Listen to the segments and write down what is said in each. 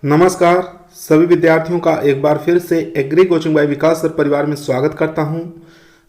नमस्कार सभी विद्यार्थियों का एक बार फिर से एग्री कोचिंग बाय विकास सर परिवार में स्वागत करता हूं।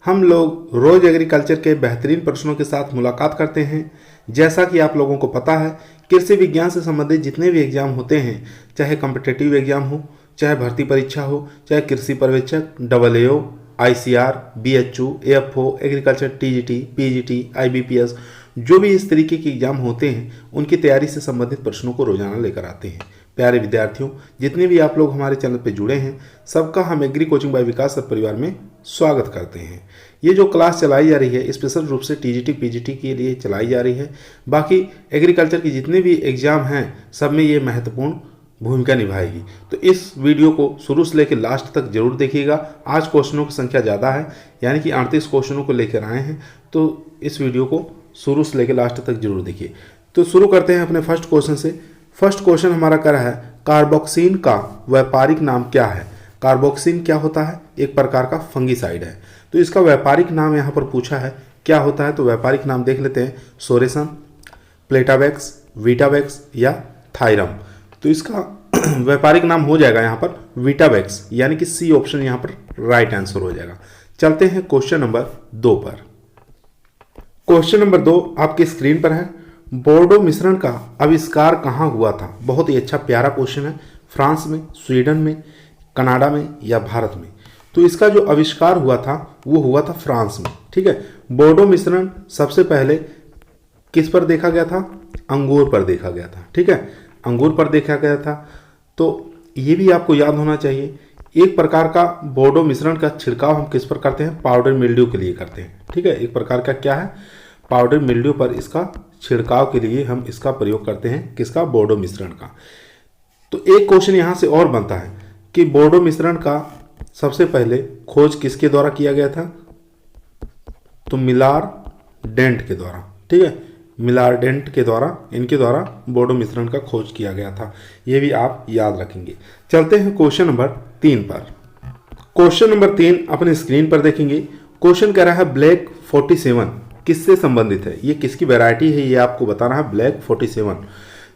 हम लोग रोज एग्रीकल्चर के बेहतरीन प्रश्नों के साथ मुलाकात करते हैं। जैसा कि आप लोगों को पता है, कृषि विज्ञान से संबंधित जितने भी एग्जाम होते हैं, चाहे कॉम्पिटिटिव एग्जाम हो, चाहे भर्ती परीक्षा हो, चाहे कृषि पर्यवेक्षक, AAO, ICR, BHU, AFO, agriculture, TGT, PGT, IBPS, जो भी इस तरीके के एग्जाम होते हैं, उनकी तैयारी से संबंधित प्रश्नों को रोजाना लेकर आते हैं। प्यारे विद्यार्थियों, जितने भी आप लोग हमारे चैनल पर जुड़े हैं, सबका हम एग्री कोचिंग बाय विकास सर परिवार में स्वागत करते हैं। ये जो क्लास चलाई जा रही है स्पेशल रूप से TGT PGT के लिए चलाई जा रही है। बाकी एग्रीकल्चर की जितने भी एग्जाम हैं, सब में ये महत्वपूर्ण भूमिका निभाएगी। तो इस वीडियो को शुरू से लेकर लास्ट तक जरूर देखिएगा। आज क्वेश्चनों की संख्या ज़्यादा है, यानी कि 38 क्वेश्चनों को लेकर आए हैं, तो इस वीडियो को शुरू से लेकर लास्ट तक जरूर देखिए। तो शुरू करते हैं अपने फर्स्ट क्वेश्चन से। फर्स्ट क्वेश्चन हमारा क्या है, कार्बोक्सिन का व्यापारिक नाम क्या है। कार्बोक्सिन क्या होता है? एक प्रकार का फंगिसाइड है। तो इसका व्यापारिक नाम यहाँ पर पूछा है, क्या होता है? तो व्यापारिक नाम देख लेते हैं, सोरेसन, प्लेटावेक्स, वीटावेक्स या थायरम। तो इसका व्यापारिक नाम हो जाएगा यहाँ पर वीटावेक्स, यानी कि सी ऑप्शन यहाँ पर राइट आंसर हो जाएगा। चलते हैं क्वेश्चन नंबर 2 पर। क्वेश्चन नंबर 2 आपकी स्क्रीन पर है। बोर्डो मिश्रण का आविष्कार कहाँ हुआ था? बहुत ही अच्छा प्यारा क्वेश्चन है। फ्रांस में, स्वीडन में, कनाडा में या भारत में? तो इसका जो आविष्कार हुआ था वो हुआ था फ्रांस में। ठीक है। बोर्डो मिश्रण सबसे पहले किस पर देखा गया था? अंगूर पर देखा गया था। ठीक है, अंगूर पर देखा गया था। तो ये भी आपको याद होना चाहिए, एक प्रकार का बोर्डो मिश्रण का छिड़काव हम किस पर करते हैं? पाउडर मिल्ड्यू के लिए करते हैं। ठीक है, एक प्रकार का क्या है? पाउडर मिल्ड्यू पर इसका छिड़काव के लिए हम इसका प्रयोग करते हैं। किसका? बोर्डो मिश्रण का। तो एक क्वेश्चन यहां से और बनता है कि बोर्डो मिश्रण का सबसे पहले खोज किसके द्वारा किया गया था? तो मिलार डेंट के द्वारा। ठीक है, मिलार डेंट के द्वारा, इनके द्वारा बोर्डो मिश्रण का खोज किया गया था। यह भी आप याद रखेंगे। चलते हैं क्वेश्चन नंबर 3 पर। क्वेश्चन नंबर 3 अपने स्क्रीन पर देखेंगे। क्वेश्चन कह रहा है ब्लैक 47 किससे संबंधित है? ये किसकी वैरायटी है ये आपको बताना है। ब्लैक 47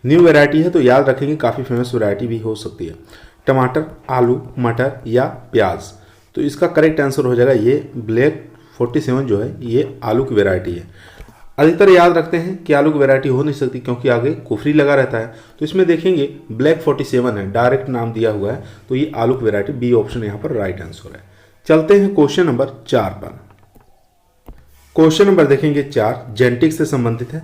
न्यू वैरायटी है, तो याद रखेंगे काफ़ी फेमस वैरायटी भी हो सकती है। टमाटर, आलू, मटर या प्याज? तो इसका करेक्ट आंसर हो जाएगा ये ब्लैक 47 जो है ये आलू की वैरायटी है। अधिकतर याद रखते हैं कि आलू की वैरायटी हो नहीं सकती क्योंकि आगे कुफरी लगा रहता है। तो इसमें देखेंगे ब्लैक 47 है, डायरेक्ट नाम दिया हुआ है, तो ये आलू की वैरायटी, बी ऑप्शन यहाँ पर राइट आंसर है। चलते हैं क्वेश्चन नंबर 4 पर। क्वेश्चन नंबर देखेंगे 4 जेनेटिक्स से संबंधित है।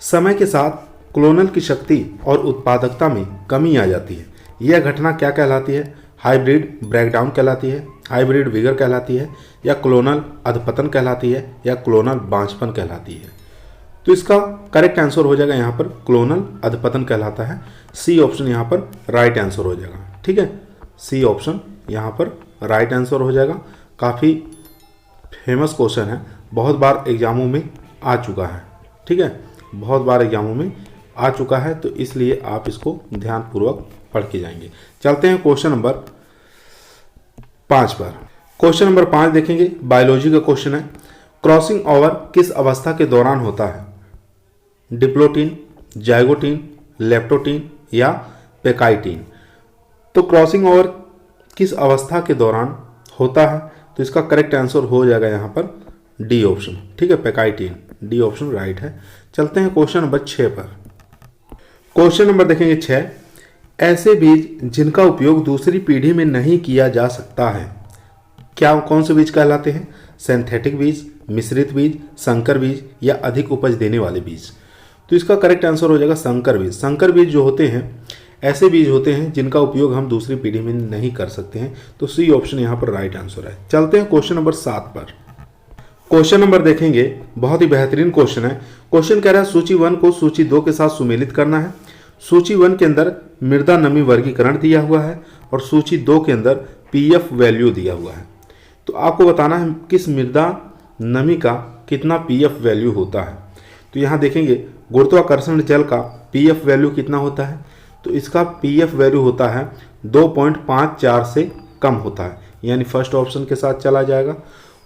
समय के साथ क्लोनल की शक्ति और उत्पादकता में कमी आ जाती है, यह घटना क्या कहलाती है? हाइब्रिड ब्रेकडाउन कहलाती है, हाइब्रिड विगर कहलाती है, या क्लोनल अधपतन कहलाती है, या क्लोनल बांझपन कहलाती है? तो इसका करेक्ट आंसर हो जाएगा यहाँ पर क्लोनल अधपतन कहलाता है। सी ऑप्शन यहाँ पर राइट आंसर हो जाएगा। ठीक है, सी ऑप्शन यहाँ पर राइट आंसर हो जाएगा। काफ़ी फेमस क्वेश्चन है, बहुत बार एग्जामों में आ चुका है। ठीक है, बहुत बार एग्जामों में आ चुका है, तो इसलिए आप इसको ध्यानपूर्वक पढ़ के जाएंगे। चलते हैं क्वेश्चन नंबर 5 पर। क्वेश्चन नंबर 5 देखेंगे, बायोलॉजी का क्वेश्चन है। क्रॉसिंग ओवर किस अवस्था के दौरान होता है? डिप्लोटीन, जाइगोटीन, लेप्टोटीन या पेकाइटीन? तो क्रॉसिंग ओवर किस अवस्था के दौरान होता है? तो इसका करेक्ट आंसर हो जाएगा यहाँ पर डी ऑप्शन। ठीक है, पेकाइटीन, डी ऑप्शन राइट है। चलते हैं क्वेश्चन नंबर 6 पर। क्वेश्चन नंबर देखेंगे 6, ऐसे बीज जिनका उपयोग दूसरी पीढ़ी में नहीं किया जा सकता है, क्या कौन से बीज कहलाते हैं? सिंथेटिक बीज, मिश्रित बीज, संकर बीज या अधिक उपज देने वाले बीज? तो इसका करेक्ट आंसर हो जाएगा संकर बीज। संकर बीज जो होते हैं ऐसे बीज होते हैं जिनका उपयोग हम दूसरी पीढ़ी में नहीं कर सकते हैं, तो सी ऑप्शन यहाँ पर राइट आंसर है। चलते हैं क्वेश्चन नंबर 7 पर। क्वेश्चन नंबर देखेंगे, बहुत ही बेहतरीन क्वेश्चन है। क्वेश्चन कह रहा है सूची 1 को सूची 2 के साथ सुमेलित करना है। सूची 1 के अंदर मृदा नमी वर्गीकरण दिया हुआ है और सूची 2 के अंदर पीएफ वैल्यू दिया हुआ है। तो आपको बताना है किस मृदा नमी का कितना पीएफ वैल्यू होता है। तो यहाँ देखेंगे गुरुत्वाकर्षण जल का पीएफ वैल्यू कितना होता है? तो इसका पीएफ वैल्यू होता है 2.54 से कम होता है, यानी फर्स्ट ऑप्शन के साथ चला जाएगा।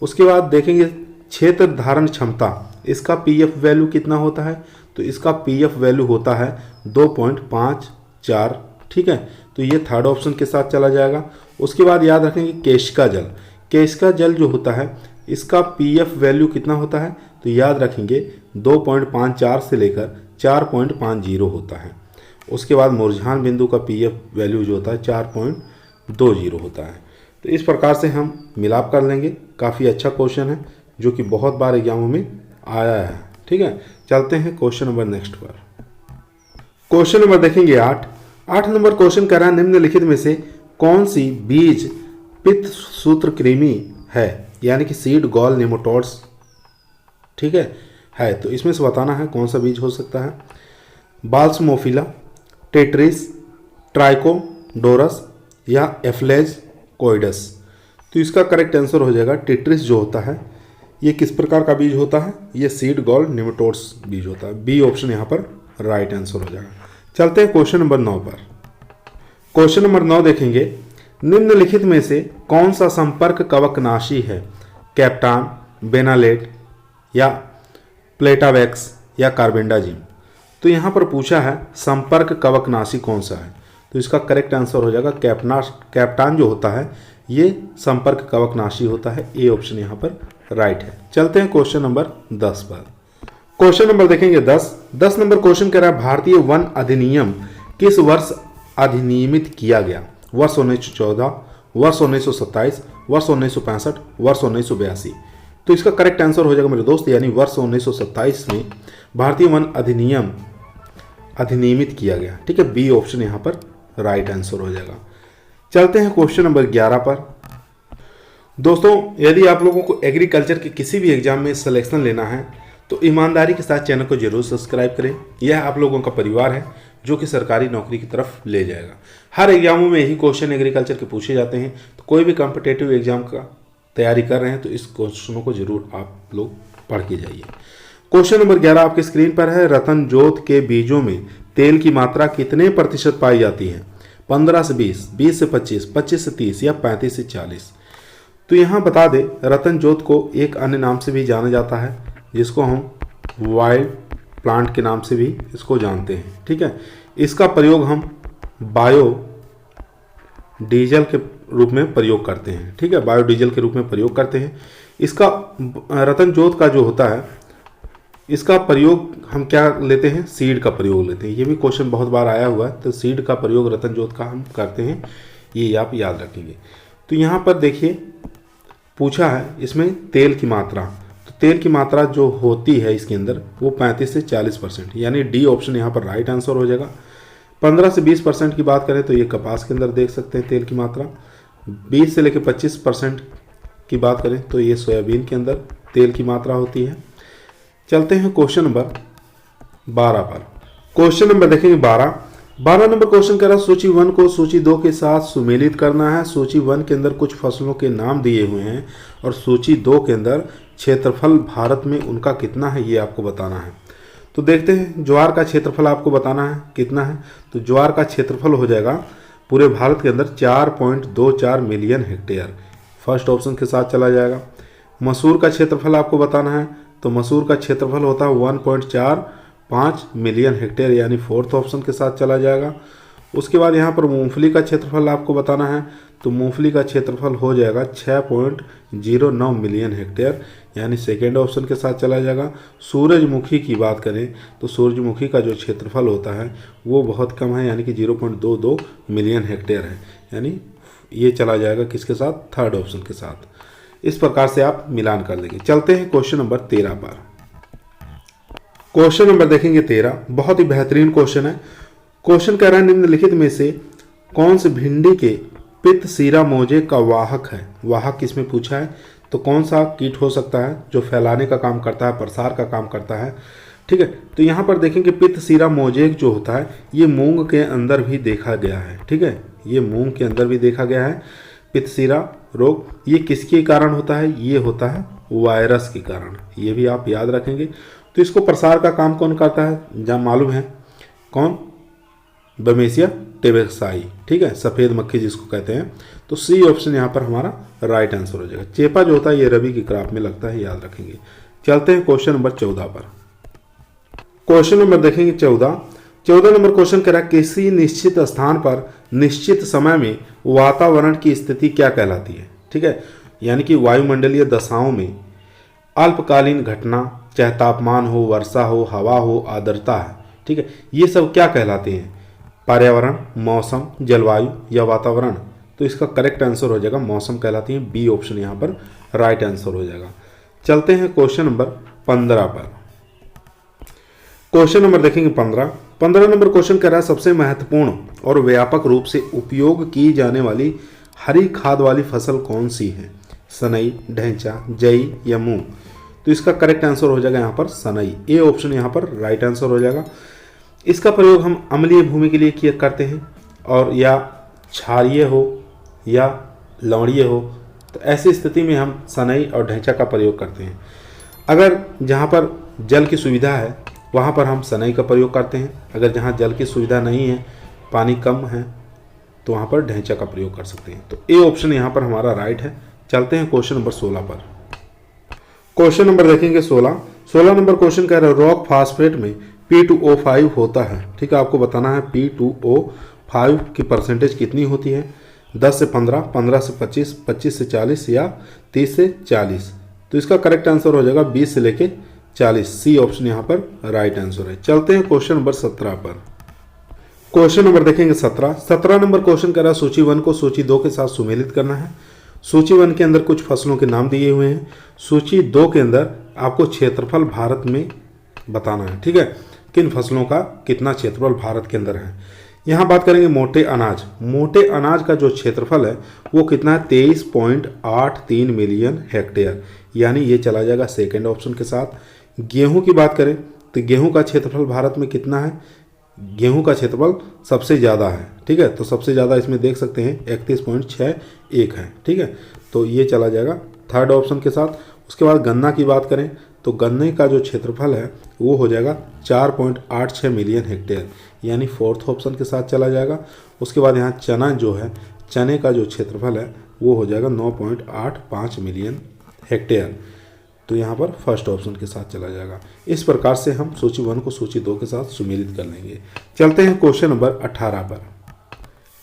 उसके बाद देखेंगे क्षेत्र धारण क्षमता, इसका पीएफ वैल्यू कितना होता है? तो इसका पीएफ वैल्यू होता है 2.54 ठीक है, तो ये थर्ड ऑप्शन के साथ चला जाएगा। उसके बाद याद रखेंगे केशिका जल। केशिका जल जो होता है इसका पीएफ वैल्यू कितना होता है, तो याद रखेंगे 2.54 से लेकर 4.50 होता है। उसके बाद मुरझान बिंदु का पीएफ वैल्यू जो होता है 4.20 होता है। तो इस प्रकार से हम मिलाप कर लेंगे। काफ़ी अच्छा क्वेश्चन है जो कि बहुत बार एग्जामों में आया है। ठीक है, चलते हैं क्वेश्चन नंबर नेक्स्ट पर। क्वेश्चन नंबर देखेंगे 8 नंबर क्वेश्चन कह रहा है निम्नलिखित में से कौन सी बीज पित्त सूत्रकृमि है, यानी कि सीड गॉल नेमाटोड्स। ठीक है तो इसमें से बताना है कौन सा बीज हो सकता है। बाल्समोफिला, टेट्रिस, ट्राइकोडोरस या एफ्लेज कोइडस। तो इसका करेक्ट आंसर हो जाएगा टेट्रिस जो होता है ये किस प्रकार का बीज होता है, ये सीड गॉल नेमाटोड्स बीज होता है। बी ऑप्शन यहाँ पर राइट आंसर हो जाएगा। चलते हैं क्वेश्चन नंबर 9 पर। क्वेश्चन नंबर 9 देखेंगे निम्नलिखित में से कौन सा संपर्क कवकनाशी है, कैप्टान, बेनालेट या प्लेटावैक्स या कार्बेंडाजिम। तो यहाँ पर पूछा है संपर्क कवकनाशी कौन सा है, तो इसका करेक्ट आंसर हो जाएगा कैप्टान जो होता है ये संपर्क कवकनाशी होता है। ए ऑप्शन यहाँ पर राइट है। चलते हैं क्वेश्चन नंबर 10 पर। क्वेश्चन नंबर देखेंगे 10 नंबर क्वेश्चन कह रहा है भारतीय वन अधिनियम किस वर्ष अधिनियमित किया गया। वर्ष 1914, वर्ष 1927, वर्ष 1965, वर्ष 1982। तो इसका करेक्ट आंसर हो जाएगा मेरे दोस्त, यानी वर्ष 1927 में भारतीय वन अधिनियम अधिनियमित किया गया। ठीक है, बी ऑप्शन यहाँ पर राइट आंसर हो जाएगा। चलते हैं क्वेश्चन नंबर 11 पर। दोस्तों यदि आप लोगों को एग्रीकल्चर के किसी भी एग्जाम में सिलेक्शन लेना है तो ईमानदारी के साथ चैनल को जरूर सब्सक्राइब करें। यह आप लोगों का परिवार है जो कि सरकारी नौकरी की तरफ ले जाएगा। हर एग्जामों में यही क्वेश्चन एग्रीकल्चर के पूछे जाते हैं, तो कोई भी कॉम्पिटेटिव एग्जाम का तैयारी कर रहे हैं तो इस क्वेश्चनों को जरूर आप लोग पढ़ के जाइए। क्वेश्चन नंबर 11 आपके स्क्रीन पर है। रतन जोत के बीजों में तेल की मात्रा कितने प्रतिशत पाई जाती है, 15 से 20, 20 से 25, 25 से 30 या 35 से 40। तो यहाँ बता दें रतन जोत को एक अन्य नाम से भी जाना जाता है जिसको हम वाइल्ड प्लांट के नाम से भी इसको जानते हैं। ठीक है, इसका प्रयोग हम बायो डीजल के रूप में प्रयोग करते हैं। ठीक है, बायोडीजल के रूप में प्रयोग करते हैं। इसका रतन जोत का जो होता है इसका प्रयोग हम क्या लेते हैं, सीड का प्रयोग लेते हैं। ये भी क्वेश्चन बहुत बार आया हुआ है, तो सीड का प्रयोग रतन जोत का हम करते हैं, ये आप याद रखेंगे। तो यहाँ पर देखिए पूछा है इसमें तेल की मात्रा, तो तेल की मात्रा जो होती है इसके अंदर वो 35 से 40%, यानी डी ऑप्शन यहाँ पर राइट आंसर हो जाएगा। 15 से 20% की बात करें तो ये कपास के अंदर देख सकते हैं तेल की मात्रा। 20 से लेकर 25% की बात करें तो ये सोयाबीन के अंदर तेल की मात्रा होती है। चलते हैं क्वेश्चन नंबर 12 पर। क्वेश्चन नंबर देखेंगे 12 नंबर क्वेश्चन कह रहा है सूची 1 को सूची 2 के साथ सुमेलित करना है। सूची 1 के अंदर कुछ फसलों के नाम दिए हुए हैं और सूची 2 के अंदर क्षेत्रफल भारत में उनका कितना है ये आपको बताना है। तो देखते हैं ज्वार का क्षेत्रफल आपको बताना है कितना है। तो ज्वार का क्षेत्रफल हो जाएगा पूरे भारत के अंदर 4.24 मिलियन हेक्टेयर, फर्स्ट ऑप्शन के साथ चला जाएगा। मसूर का क्षेत्रफल आपको बताना है, तो मसूर का क्षेत्रफल होता है 1.45 मिलियन हेक्टेयर, यानी फोर्थ ऑप्शन के साथ चला जाएगा। उसके बाद यहाँ पर मूंगफली का क्षेत्रफल आपको बताना है, तो मूंगफली का क्षेत्रफल हो जाएगा 6.09 मिलियन हेक्टेयर, यानी सेकेंड ऑप्शन के साथ चला जाएगा। सूरजमुखी की बात करें तो सूरजमुखी का जो क्षेत्रफल होता है वो बहुत कम है, यानी कि 0.22 मिलियन हेक्टेयर है, यानी ये चला जाएगा किसके साथ, थर्ड ऑप्शन के साथ। इस प्रकार से आप मिलान कर लेंगे। चलते हैं क्वेश्चन नंबर 13 पर। क्वेश्चन नंबर देखेंगे 13, बहुत ही बेहतरीन क्वेश्चन है। क्वेश्चन कह रहा है निम्नलिखित में से कौन से भिंडी के पित्त सीरा मोजे का वाहक है। वाहक किसमें पूछा है, तो कौन सा कीट हो सकता है जो फैलाने का काम करता है, प्रसार का काम करता है। ठीक है, तो यहाँ पर देखेंगे पित्त सीरा मोजेक जो होता है ये मूंग के अंदर भी देखा गया है। ठीक है, ये मूंग के अंदर भी देखा गया है। पित्त सीरा रोग ये किसके कारण होता है, ये होता है वायरस के कारण, ये भी आप याद रखेंगे। तो इसको प्रसार का काम कौन करता है, जहाँ मालूम है कौन, बमेसिया टेबेक्साई। ठीक है, सफ़ेद मक्खी जिसको कहते हैं। तो सी ऑप्शन यहाँ पर हमारा राइट आंसर हो जाएगा। चेपा जो होता है ये रबी की क्रॉप में लगता है, याद रखेंगे। चलते हैं क्वेश्चन नंबर 14 पर। क्वेश्चन नंबर देखेंगे 14 14 नंबर क्वेश्चन कह रहा है किसी निश्चित स्थान पर निश्चित समय में वातावरण की स्थिति क्या कहलाती है। ठीक है, यानी कि वायुमंडलीय दशाओं में अल्पकालीन घटना, चाहे तापमान हो, वर्षा हो, हवा हो, आर्द्रता है, ठीक है, ये सब क्या कहलाते हैं? पर्यावरण, मौसम, जलवायु या वातावरण। तो इसका करेक्ट आंसर हो जाएगा मौसम कहलाती है। बी ऑप्शन यहाँ पर राइट आंसर हो जाएगा। चलते हैं क्वेश्चन नंबर 15 पर। क्वेश्चन नंबर देखेंगे 15 नंबर क्वेश्चन कह रहा है सबसे महत्वपूर्ण और व्यापक रूप से उपयोग की जाने वाली हरी खाद वाली फसल कौन सी है? सनई, ढैंचा, जई या मूंग। तो इसका करेक्ट आंसर हो जाएगा यहाँ पर सनई। ए ऑप्शन यहाँ पर राइट आंसर हो जाएगा। इसका प्रयोग हम अम्लीय भूमि के लिए किया करते हैं, और या क्षारीय हो या लवणीय हो, तो ऐसी स्थिति में हम सनई और ढैंचा का प्रयोग करते हैं। अगर जहाँ पर जल की सुविधा है वहाँ पर हम सनई का प्रयोग करते हैं। अगर जहाँ जल की सुविधा नहीं है, पानी कम है, तो वहाँ पर ढैंचा का प्रयोग कर सकते हैं। तो ए ऑप्शन यहाँ पर हमारा राइट है। चलते हैं क्वेश्चन नंबर 16 पर। क्वेश्चन नंबर देखेंगे 16 नंबर क्वेश्चन कह रहा है रॉक फास्फेट में P2O5 होता है। ठीक है, आपको बताना है P2O5 की परसेंटेज कितनी होती है? 10 से 15, 15 से 25, 25 से 40 या 30 से 40। तो इसका करेक्ट आंसर हो जाएगा 20 से लेके 40। सी ऑप्शन यहाँ पर राइट आंसर है। चलते हैं क्वेश्चन नंबर 17 पर। क्वेश्चन नंबर देखेंगे 17 नंबर क्वेश्चन कह रहा है सूची 1 को सूची 2 के साथ सुमेलित करना है। सूची 1 के अंदर कुछ फसलों के नाम दिए हुए हैं। सूची 2 के अंदर आपको क्षेत्रफल भारत में बताना है। ठीक है, किन फसलों का कितना क्षेत्रफल भारत के अंदर है। यहाँ बात करेंगे मोटे अनाज। मोटे अनाज का जो क्षेत्रफल है वो कितना है? 23.83 मिलियन हेक्टेयर, यानी ये चला जाएगा सेकेंड ऑप्शन के साथ। गेहूं की बात करें तो गेहूं का क्षेत्रफल भारत में कितना है? गेहूं का क्षेत्रफल सबसे ज़्यादा है। ठीक है, तो सबसे ज़्यादा इसमें देख सकते हैं 31.61 है। ठीक है, तो ये चला जाएगा थर्ड ऑप्शन के साथ। उसके बाद गन्ना की बात करें तो गन्ने का जो क्षेत्रफल है वो हो जाएगा 4.86 मिलियन हेक्टेयर, यानी फोर्थ ऑप्शन के साथ चला जाएगा। उसके बाद यहाँ चना जो है, चने का जो क्षेत्रफल है वो हो जाएगा 9.85 मिलियन हेक्टेयर, तो यहाँ पर फर्स्ट ऑप्शन के साथ चला जाएगा। इस प्रकार से हम सूची 1 को सूची 2 के साथ सुमेलित कर लेंगे। चलते हैं क्वेश्चन नंबर 18 पर।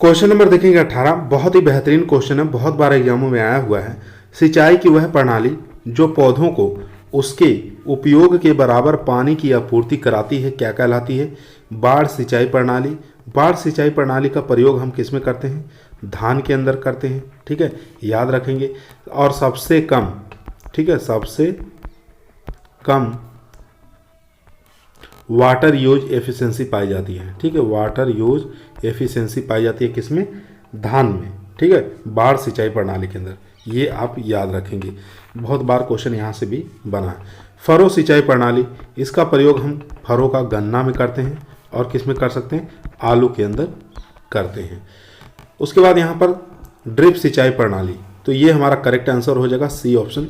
क्वेश्चन नंबर देखेंगे 18, बहुत ही बेहतरीन क्वेश्चन है, बहुत बार एग्जामों में आया हुआ है। सिंचाई की वह प्रणाली जो पौधों को उसके उपयोग के बराबर पानी की आपूर्ति कराती है क्या कहलाती है? बाढ़ सिंचाई प्रणाली। बाढ़ सिंचाई प्रणाली का प्रयोग हम किस में करते हैं? धान के अंदर करते हैं। ठीक है, याद रखेंगे। और सबसे कम, ठीक है, सबसे कम वाटर यूज एफिशिएंसी पाई जाती है। ठीक है, वाटर यूज एफिशिएंसी पाई जाती है किसमें? धान में। ठीक है, बाढ़ सिंचाई प्रणाली के अंदर, ये आप याद रखेंगे। बहुत बार क्वेश्चन यहाँ से भी बना है। फरो सिंचाई प्रणाली, इसका प्रयोग हम फरों का गन्ना में करते हैं और किस में कर सकते हैं? आलू के अंदर करते हैं। उसके बाद यहाँ पर ड्रिप सिंचाई प्रणाली, तो ये हमारा करेक्ट आंसर हो जाएगा। सी ऑप्शन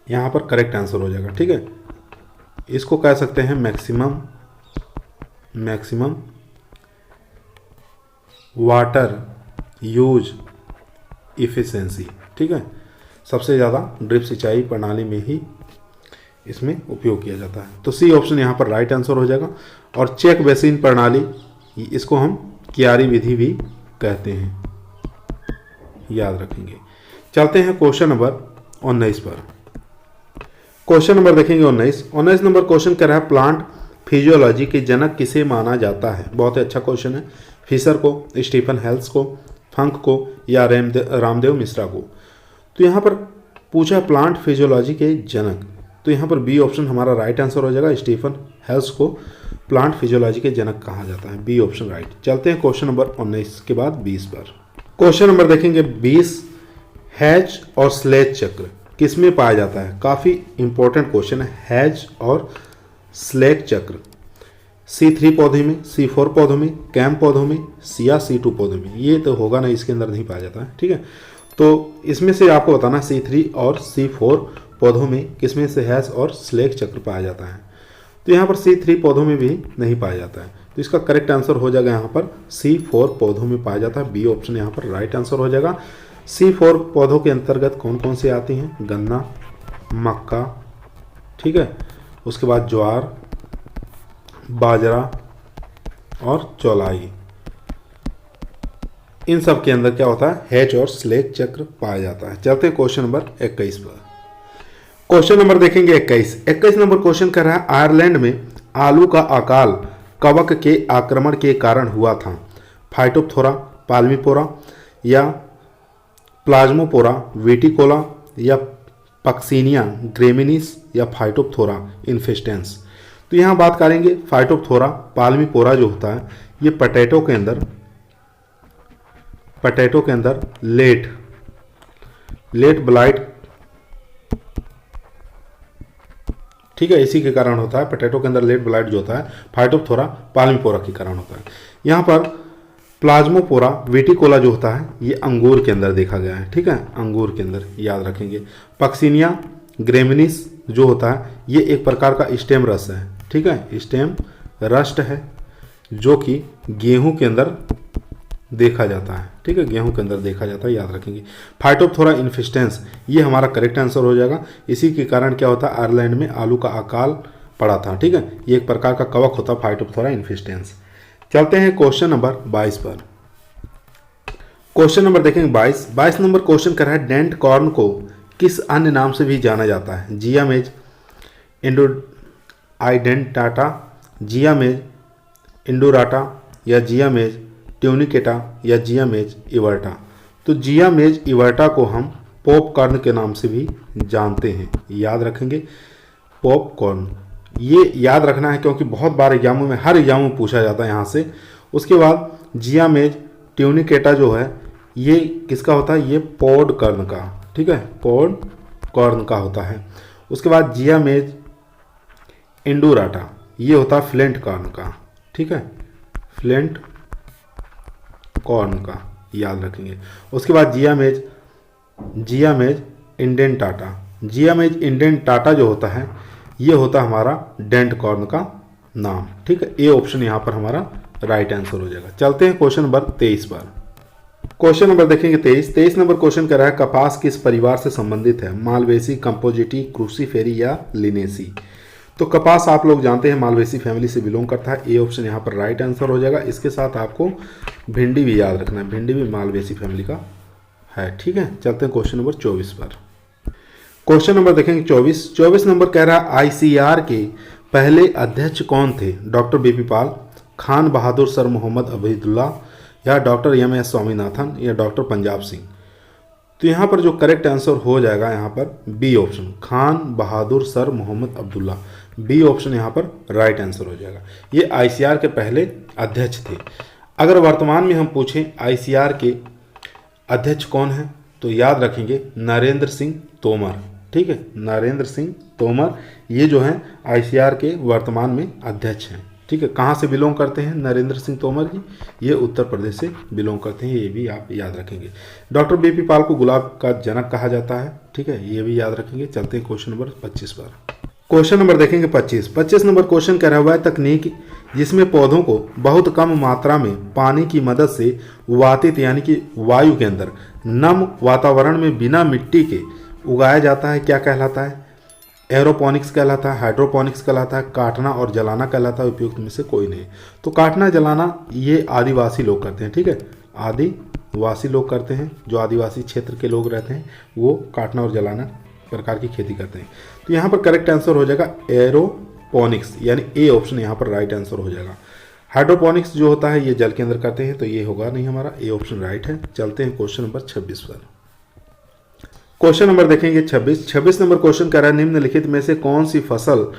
यहाँ पर करेक्ट आंसर हो जाएगा। ठीक है, इसको कह सकते हैं मैक्सिमम वाटर यूज इफिशिएंसी। ठीक है, सबसे ज़्यादा ड्रिप सिंचाई प्रणाली में ही इसमें उपयोग किया जाता है। तो सी ऑप्शन यहाँ पर राइट आंसर हो जाएगा। और चेक बेसिन प्रणाली, इसको हम क्यारी विधि भी कहते हैं, याद रखेंगे। चलते हैं क्वेश्चन नंबर 19 पर। क्वेश्चन नंबर देखेंगे 19 नंबर क्वेश्चन कह रहा है प्लांट फिजियोलॉजी के जनक किसे माना जाता है? बहुत ही अच्छा क्वेश्चन है। फिशर को, स्टीफन हेल्स को, फंक को या रामदेव मिश्रा को। तो यहाँ पर पूछा प्लांट फिजियोलॉजी के जनक, तो यहाँ पर बी ऑप्शन हमारा राइट आंसर हो जाएगा। स्टीफन हेल्स को प्लांट फिजियोलॉजी के जनक कहा जाता है। B option right. चलते हैं क्वेश्चन नंबर 19 के बाद 20 पर। क्वेश्चन नंबर देखेंगे 20, हैज और स्लेज चक्र किसमें पाया जाता है? काफ़ी इंपॉर्टेंट क्वेश्चन है। हैज और स्लेज चक्र C3 पौधे में, C4 पौधों में, कैम पौधों में, या C2 पौधों में। ये तो होगा ना, इसके अंदर नहीं पाया जाता है। ठीक है, तो इसमें से आपको बताना C3 और C4 पौधों में किसमें से हैज और स्लेज चक्र पाया जाता है। तो यहाँ पर C3 पौधों में भी नहीं पाया जाता है, तो इसका करेक्ट आंसर हो जाएगा यहाँ पर C4 पौधों में पाया जाता है। बी ऑप्शन यहाँ पर राइट आंसर हो जाएगा। C4 पौधों के अंतर्गत कौन कौन से आती हैं? गन्ना, मक्का, ठीक है, उसके बाद ज्वार, बाजरा, और चौलाई, इन सब के अंदर क्या होता है, हैच और स्लेग चक्र पाया जाता है। चलते हैं क्वेश्चन नंबर 21 पर। क्वेश्चन नंबर देखेंगे 21 नंबर क्वेश्चन कर रहा है, आयरलैंड में आलू का अकाल कवक के आक्रमण के कारण हुआ था। फाइटोप्थोरा पाल्मीपोरा या प्लाज्मोपोरा विटिकोला या पक्सिनिया ग्रेमिनिस या फाइटोप्थोरा इन्फेस्टेंस। तो यहाँ बात करेंगे फाइटोप्थोरा पाल्मीपोरा जो होता है ये पोटैटो के अंदर लेट ब्लाइट, ठीक है, इसी के कारण होता है। पोटैटो के अंदर लेट ब्लाइट जो होता है फाइटोप्थोरा पाल्मीपोरा के कारण होता है। यहाँ पर प्लाज्मोपोरा विटिकोला जो होता है ये अंगूर के अंदर देखा गया है, ठीक है, अंगूर के अंदर, याद रखेंगे। पक्सिनिया ग्रेमिनिस जो होता है ये एक प्रकार का स्टेम रस है, ठीक है, स्टेम रस्ट है जो कि गेहूं के अंदर देखा जाता है, ठीक है, गेहूं के अंदर देखा जाता है, याद रखेंगे। फाइटोप्थोरा इन्फेस्टेंस ये हमारा करेक्ट आंसर हो जाएगा। इसी के कारण क्या होता है, आयरलैंड में आलू का अकाल पड़ा था, ठीक है, ये एक प्रकार का कवक होता है फाइटोप्थोरा इन्फेस्टेंस। चलते हैं क्वेश्चन नंबर 22 पर। क्वेश्चन नंबर देखेंगे 22 नंबर क्वेश्चन कर रहा है, डेंट कॉर्न को किस अन्य नाम से भी जाना जाता है। जियामेज इंडोआइडेंटाटा, जियामेज इंडोराटा या जियामेज ट्यूनिकेटा या जियामेज इवर्टा। तो जियामेज इवर्टा को हम पॉपकॉर्न के नाम से भी जानते हैं, याद रखेंगे, पॉपकॉर्न, ये याद रखना है क्योंकि बहुत बार एग्जामों में, हर एग्जाम में पूछा जाता है यहाँ से। उसके बाद जियामेज ट्यूनिकेटा जो है ये किसका होता है, ये पॉडकॉर्न का, ठीक है, पॉडकॉर्न का होता है। उसके बाद जियामेज इंडोराटा ये होता है फ्लेंट कॉर्न का, ठीक है, फ्लेंट कॉर्न का, याद रखेंगे। उसके बाद जियामेज इंडेंटाटा जो होता है ये होता है हमारा डेंट कॉर्न का नाम, ठीक है, ए ऑप्शन यहाँ पर हमारा राइट आंसर हो जाएगा। चलते हैं क्वेश्चन नंबर 23 पर। क्वेश्चन नंबर देखेंगे 23 नंबर क्वेश्चन कर रहा है, कपास किस परिवार से संबंधित है। मालवेसी, कंपोजिटी, क्रूसीफेरी या लिनेसी। तो कपास आप लोग जानते हैं मालवेसी फैमिली से बिलोंग करता है, ए ऑप्शन यहाँ पर राइट आंसर हो जाएगा। इसके साथ आपको भिंडी भी याद रखना है, भिंडी भी मालवेसी फैमिली का है, ठीक है। चलते हैं क्वेश्चन नंबर 24 पर। क्वेश्चन नंबर देखेंगे 24 नंबर कह रहा है, आईसीआर के पहले अध्यक्ष कौन थे। डॉक्टर बीपी पाल, खान बहादुर सर मोहम्मद अबीदुल्ला या डॉक्टर एमएस स्वामीनाथन या डॉक्टर पंजाब सिंह। तो यहाँ पर जो करेक्ट आंसर हो जाएगा यहाँ पर B option, Khan Bahadur Sir Mohammad Abdullah, B option यहाँ पर राइट आंसर हो जाएगा। ये आईसीआर के पहले अध्यक्ष थे। अगर वर्तमान में हम पूछें आईसीआर के अध्यक्ष कौन है तो याद रखेंगे नरेंद्र सिंह तोमर, ठीक है, नरेंद्र सिंह तोमर ये जो हैं आईसीआर के वर्तमान में अध्यक्ष हैं, ठीक है। कहाँ से बिलोंग करते हैं नरेंद्र सिंह तोमर जी, ये उत्तर प्रदेश से बिलोंग करते हैं, ये भी आप याद रखेंगे। डॉक्टर बीपी पाल को गुलाब का जनक कहा जाता है, ठीक है, ये भी याद रखेंगे। चलते हैं क्वेश्चन नंबर 25 पर। क्वेश्चन नंबर देखेंगे 25 नंबर क्वेश्चन कह रहा हुआ है, तकनीक जिसमें पौधों को बहुत कम मात्रा में पानी की मदद से वातित यानी कि वायु के अंदर नम वातावरण में बिना मिट्टी के उगाया जाता है, क्या कहलाता है। एरोपोनिक्स कहलाता है, हाइड्रोपोनिक्स कहलाता है, काटना और जलाना कहलाता है, उपयुक्त में से कोई नहीं। तो काटना जलाना ये आदिवासी लोग करते हैं, ठीक है, आदिवासी लोग करते हैं, जो आदिवासी क्षेत्र के लोग रहते हैं वो काटना और जलाना प्रकार की खेती करते हैं। तो यहाँ पर करेक्ट आंसर हो जाएगा एरोपोनिक्स, यानी ए ऑप्शन यहाँ पर राइट आंसर हो जाएगा। हाइड्रोपोनिक्स जो होता है ये जल के अंदर करते हैं, तो ये होगा नहीं हमारा, ए ऑप्शन राइट है। चलते हैं क्वेश्चन नंबर 26 पर। क्वेश्चन नंबर देखेंगे 26 नंबर क्वेश्चन कह रहा है, निम्नलिखित में से कौन सी फसल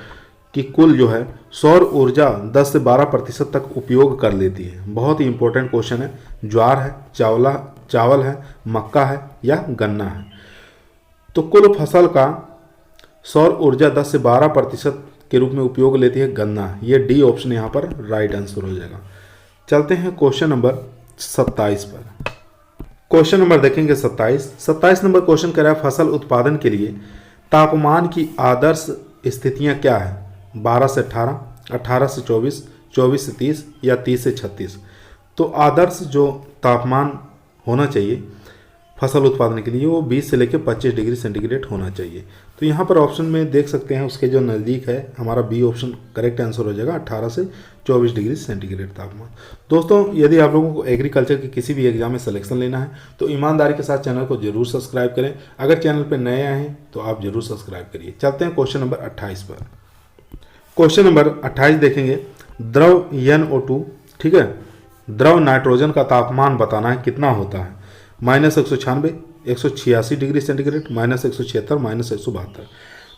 की कुल जो है सौर ऊर्जा 10 से 12% तक उपयोग कर लेती है। बहुत ही इंपॉर्टेंट क्वेश्चन है। ज्वार है, चावल है, मक्का है या गन्ना है। तो कुल फसल का सौर ऊर्जा 10 से 12% के रूप में उपयोग लेती है गन्ना, ये डी ऑप्शन यहाँ पर राइट आंसर हो जाएगा। चलते हैं क्वेश्चन नंबर 27 पर। क्वेश्चन नंबर देखेंगे 27 नंबर क्वेश्चन कह रहा है, फसल उत्पादन के लिए तापमान की आदर्श स्थितियां क्या है। 12 से 18, 18 से 24, 24 से 30 या 30 से 36। तो आदर्श जो तापमान होना चाहिए फसल उत्पादन के लिए वो 20 से लेकर 25 डिग्री सेंटीग्रेड होना चाहिए। तो यहाँ पर ऑप्शन में देख सकते हैं उसके जो नज़दीक है हमारा बी ऑप्शन करेक्ट आंसर हो जाएगा, 18 से 24 डिग्री सेंटीग्रेड तापमान। दोस्तों, यदि आप लोगों को एग्रीकल्चर के किसी भी एग्जाम में सिलेक्शन लेना है तो ईमानदारी के साथ चैनल को जरूर सब्सक्राइब करें। अगर चैनल पर नए आए हैं तो आप जरूर सब्सक्राइब करिए। चलते हैं क्वेश्चन नंबर 28 पर। क्वेश्चन नंबर 28 देखेंगे, द्रव NO2, ठीक है, द्रव नाइट्रोजन का तापमान बताना है कितना होता है, -196, 186 डिग्री सेंटीग्रेड, -176, -172।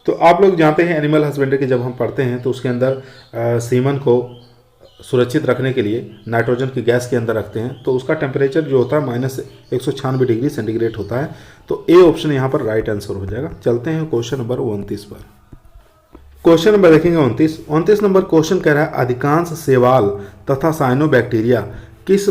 तो आप लोग जानते हैं एनिमल हस्बेंड्री के जब हम पढ़ते हैं तो उसके अंदर सीमन को सुरक्षित रखने के लिए नाइट्रोजन की गैस के अंदर रखते हैं, तो उसका टेम्परेचर जो होता है -196 डिग्री सेंटीग्रेड होता है। तो ए ऑप्शन यहाँ पर राइट आंसर हो जाएगा। चलते हैं क्वेश्चन नंबर 29 पर। क्वेश्चन नंबर देखेंगे 29 नंबर क्वेश्चन कह रहा है, अधिकांश शैवाल तथा साइनोबैक्टीरिया किस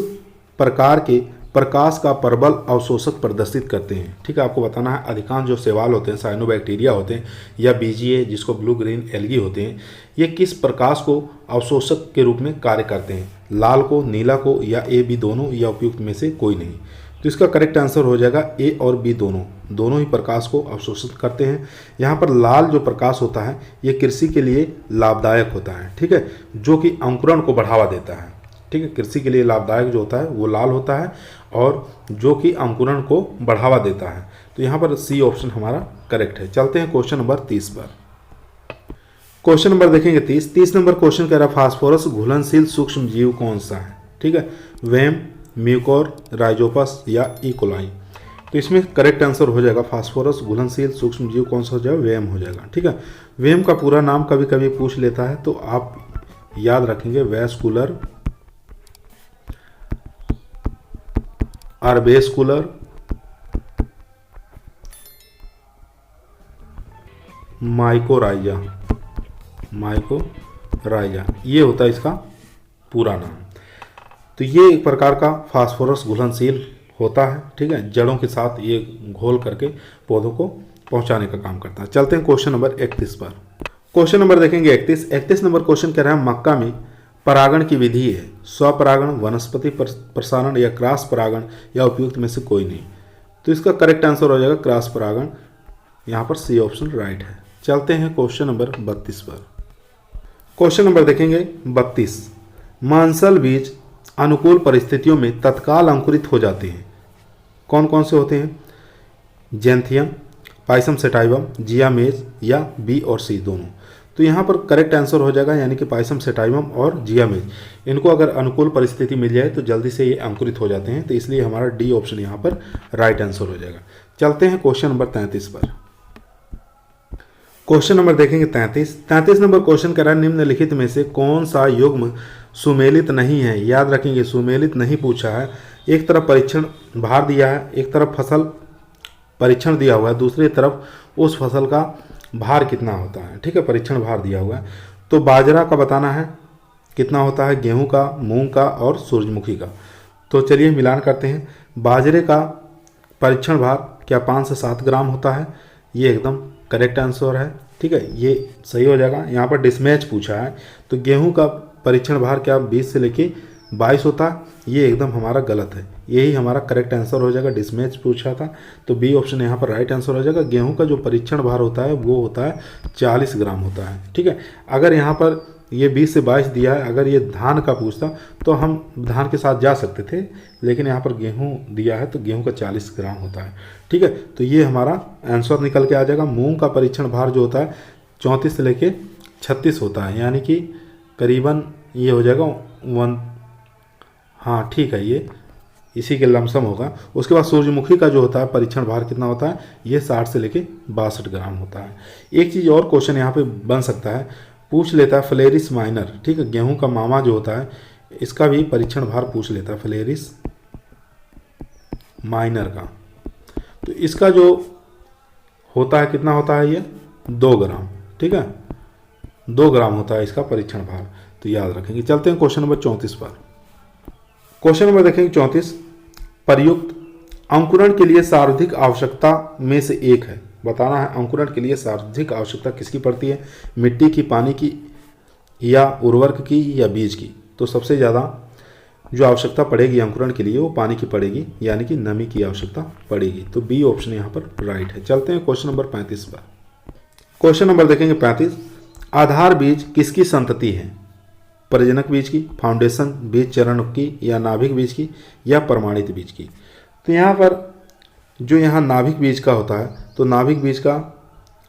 प्रकार के प्रकाश का प्रबल अवशोषक प्रदर्शित करते हैं। ठीक है, आपको बताना है अधिकांश जो शैवाल होते हैं, साइनोबैक्टीरिया होते हैं या बीजीए जिसको ब्लू ग्रीन एल्गी होते हैं, ये किस प्रकाश को अवशोषक के रूप में कार्य करते हैं, लाल को, नीला को या ए बी दोनों या उपयुक्त में से कोई नहीं। तो इसका करेक्ट आंसर हो जाएगा ए और बी दोनों ही प्रकाश को अवशोषित करते हैं। यहाँ पर लाल जो प्रकाश होता है ये कृषि के लिए लाभदायक होता है, ठीक है, जो कि अंकुरण को बढ़ावा देता है। ठीक है, कृषि के लिए लाभदायक जो होता है वो लाल होता है और जो कि अंकुरण को बढ़ावा देता है। तो यहाँ पर सी ऑप्शन हमारा करेक्ट है। चलते हैं क्वेश्चन नंबर 30 पर। क्वेश्चन नंबर देखेंगे 30 नंबर क्वेश्चन कह रहा है, फास्फोरस घुलनशील सूक्ष्म जीव कौन सा है। ठीक है, वेम, म्यूकोर, राइजोपस या इकोलाई। तो इसमें करेक्ट आंसर हो जाएगा फास्फोरस घुलनशील सूक्ष्म जीव कौन सा हो जाएगा, वेम हो जाएगा। ठीक है, वेम का पूरा नाम कभी कभी पूछ लेता है तो आप याद रखेंगे, वैस्कुलर आर्बेस्कुलर माइकोराइजा ये होता है इसका पूरा नाम। तो ये एक प्रकार का फास्फोरस घुलनशील होता है। ठीक है, जड़ों के साथ ये घोल करके पौधों को पहुंचाने का काम करता है। चलते हैं क्वेश्चन नंबर 31 पर। क्वेश्चन नंबर देखेंगे 31 नंबर क्वेश्चन कह रहा है, मक्का में परागण की विधि है स्वपरागण, वनस्पति प्रसारण या क्रॉस परागण या उपयुक्त में से कोई नहीं। तो इसका करेक्ट आंसर हो जाएगा क्रॉस परागण। यहाँ पर सी ऑप्शन राइट है। चलते हैं क्वेश्चन नंबर 32 पर। क्वेश्चन नंबर देखेंगे 32, मांसल बीज अनुकूल परिस्थितियों में तत्काल अंकुरित हो जाते हैं। कौन कौन से होते हैं, जेंथियम, पाइसम सेटाइवम, जियामेज या बी और सी दोनों। तो यहाँ पर करेक्ट आंसर हो जाएगा यानी कि पाइसम सेटाइवम और जियामेज, इनको अगर अनुकूल परिस्थिति मिल जाए तो जल्दी से ये अंकुरित हो जाते हैं। तो इसलिए हमारा डी ऑप्शन यहाँ पर राइट आंसर हो जाएगा। चलते हैं क्वेश्चन नंबर 33 पर। क्वेश्चन नंबर देखेंगे 33 नंबर क्वेश्चन कह रहा है, निम्नलिखित में से कौन सा युग्म सुमेलित नहीं है। याद रखेंगे, सुमेलित नहीं पूछा है। एक तरफ परीक्षण भार दिया है, एक तरफ फसल परीक्षण दिया हुआ है, दूसरी तरफ उस फसल का भार कितना होता है। ठीक है, परीक्षण भार दिया हुआ है। तो बाजरा का बताना है कितना होता है, गेहूं का, मूंग का और सूरजमुखी का। तो चलिए मिलान करते हैं। बाजरे का परीक्षण भार क्या 5 से 7 ग्राम होता है, ये एकदम करेक्ट आंसर है। ठीक है, ये सही हो जाएगा। यहाँ पर डिसमैच पूछा है, तो गेहूं का परीक्षण भार क्या 20 से लेके 22 होता है, ये एकदम हमारा गलत है। यही हमारा करेक्ट आंसर हो जाएगा। डिसमैच पूछा था तो बी ऑप्शन यहाँ पर राइट आंसर हो जाएगा। गेहूं का जो परीक्षण भार होता है वो होता है 40 ग्राम होता है। ठीक है, अगर यहाँ पर ये 20 से 22 दिया है, अगर ये धान का पूछता तो हम धान के साथ जा सकते थे, लेकिन यहाँ पर गेहूं दिया है तो गेहूं का 40 ग्राम होता है। ठीक है, तो ये हमारा आंसर निकल के आ जाएगा। मूंग का परीक्षण भार जो होता है 34 से लेके 36 होता है, यानी कि करीबन ये हो जाएगा 1। हाँ ठीक है, ये इसी के लमसम होगा। उसके बाद सूरजमुखी का जो होता है परीक्षण भार कितना होता है, ये 60 से लेके 62 ग्राम होता है। एक चीज़ और क्वेश्चन यहाँ पे बन सकता है, पूछ लेता है फ्लेरिस माइनर। ठीक है, गेहूं का मामा जो होता है इसका भी परीक्षण भार पूछ लेता है, फ्लेरिस माइनर का। तो इसका जो होता है कितना होता है, ये 2 ग्राम। ठीक है, 2 ग्राम होता है इसका परीक्षण भार, तो याद रखेंगे। चलते हैं क्वेश्चन नंबर 34 पर। क्वेश्चन नंबर देखेंगे 34, प्रयुक्त अंकुरण के लिए सर्वाधिक आवश्यकता में से एक है। बताना है अंकुरण के लिए सर्वाधिक आवश्यकता किसकी पड़ती है, मिट्टी की, पानी की या उर्वरक की या बीज की। तो सबसे ज़्यादा जो आवश्यकता पड़ेगी अंकुरण के लिए वो पानी की पड़ेगी, यानी कि नमी की आवश्यकता पड़ेगी। तो बी ऑप्शन यहाँ पर राइट है। चलते हैं क्वेश्चन नंबर 35 पर। क्वेश्चन नंबर देखेंगे 35, आधार बीज किसकी संतति है। प्रजनक बीज की, फाउंडेशन बीज चरण की या नाभिक बीज की या प्रमाणित बीज की। तो यहाँ पर जो यहाँ नाभिक बीज का होता है तो नाभिक बीज का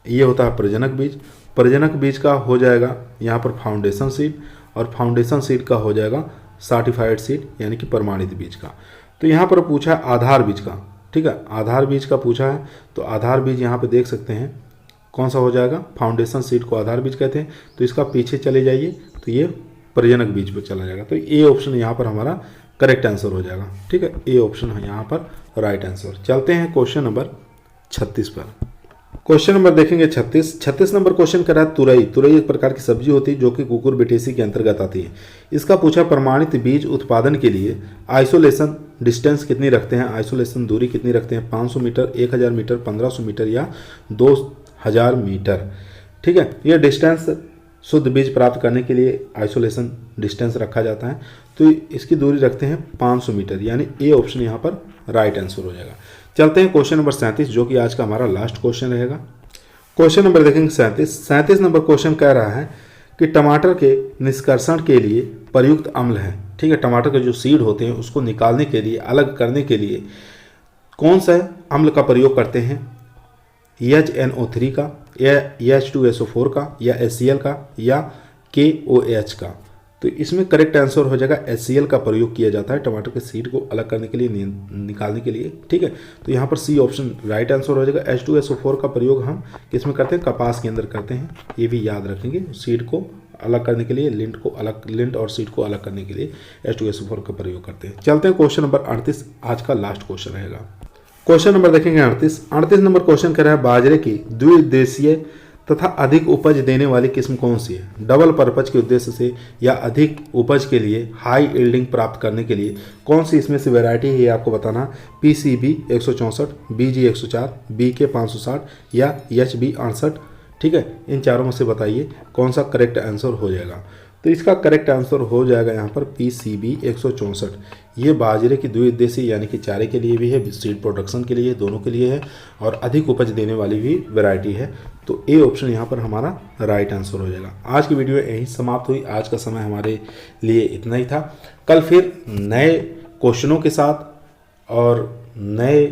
ये होता है प्रजनक बीज, प्रजनक बीज का हो जाएगा यहाँ पर फाउंडेशन सीड और फाउंडेशन सीड का हो जाएगा सर्टिफाइड सीड यानी कि प्रमाणित बीज का। तो यहाँ पर पूछा है आधार बीज का, ठीक है, आधार बीज का पूछा है तो आधार बीज यहाँ पे देख सकते हैं कौन सा हो जाएगा, फाउंडेशन सीड को आधार बीज कहते हैं। तो इसका पीछे चले जाइए तो ये प्रजनक बीज पर चला जाएगा। तो ए ऑप्शन यहाँ पर हमारा करेक्ट आंसर हो जाएगा, ठीक है, ए ऑप्शन है यहाँ पर राइट आंसर। चलते हैं क्वेश्चन नंबर 36 पर। क्वेश्चन नंबर देखेंगे 36 नंबर क्वेश्चन कर रहा है तुरई। तुरई एक प्रकार की सब्जी होती है जो कि कुकुरबिटेसी के अंतर्गत आती है। इसका पूछा प्रमाणित बीज उत्पादन के लिए आइसोलेशन डिस्टेंस कितनी रखते हैं, आइसोलेशन दूरी कितनी रखते हैं, 500 मीटर, 1000 मीटर, 1500 मीटर या 2000 मीटर। ठीक है, यह डिस्टेंस शुद्ध बीज प्राप्त करने के लिए आइसोलेशन डिस्टेंस रखा जाता है। तो इसकी दूरी रखते हैं 500 मीटर, यानी ए ऑप्शन यहाँ पर राइट आंसर हो जाएगा। चलते हैं क्वेश्चन नंबर 37 जो कि आज का हमारा लास्ट क्वेश्चन रहेगा। क्वेश्चन नंबर देखेंगे 37 नंबर क्वेश्चन कह रहा है कि टमाटर के निष्कर्षण के लिए प्रयुक्त अम्ल है। ठीक है, टमाटर के जो सीड होते हैं उसको निकालने के लिए, अलग करने के लिए कौन सा अम्ल का प्रयोग करते हैं, HNO3 का या H2SO4 का या HCl का या KOH का। तो इसमें करेक्ट आंसर हो जाएगा HCl का प्रयोग किया जाता है टमाटर के सीड को अलग करने के लिए, निकालने के लिए। ठीक है, तो यहाँ पर सी ऑप्शन राइट आंसर हो जाएगा। H2SO4 का प्रयोग हम किस में करते हैं, कपास के अंदर करते हैं, ये भी याद रखेंगे। सीड को अलग करने के लिए, लिंट और सीड को अलग करने के लिए H2SO4 का प्रयोग करते हैं। चलते हैं क्वेश्चन नंबर 38, आज का लास्ट क्वेश्चन रहेगा। क्वेश्चन नंबर देखेंगे 38 नंबर क्वेश्चन कह रहा है बाजरे की द्विउद्देशीय तथा अधिक उपज देने वाली किस्म कौन सी है। डबल पर्पज के उद्देश्य से या अधिक उपज के लिए, हाई यील्डिंग प्राप्त करने के लिए कौन सी इसमें से वैरायटी है, ये आपको बताना। PCB 164, BG 104, BK 560 या HB 68। ठीक है, इन चारों में से बताइए कौन सा करेक्ट आंसर हो जाएगा। तो इसका करेक्ट आंसर हो जाएगा यहाँ पर PCB 164। ये बाजरे की द्विउद्देशीय यानी कि चारे के लिए भी है, सीड प्रोडक्शन के लिए, दोनों के लिए है और अधिक उपज देने वाली भी वैरायटी है। तो ए ऑप्शन यहाँ पर हमारा राइट आंसर हो जाएगा। आज की वीडियो यहीं समाप्त हुई। आज का समय हमारे लिए इतना ही था। कल फिर नए क्वेश्चनों के साथ और नए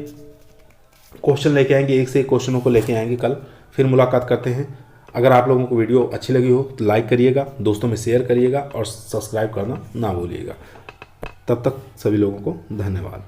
क्वेश्चन लेके आएंगे, एक से एक क्वेश्चनों को लेके आएंगे। कल फिर मुलाकात करते हैं। अगर आप लोगों को वीडियो अच्छी लगी हो तो लाइक करिएगा, दोस्तों में शेयर करिएगा और सब्सक्राइब करना ना भूलिएगा। तब तक सभी लोगों को धन्यवाद।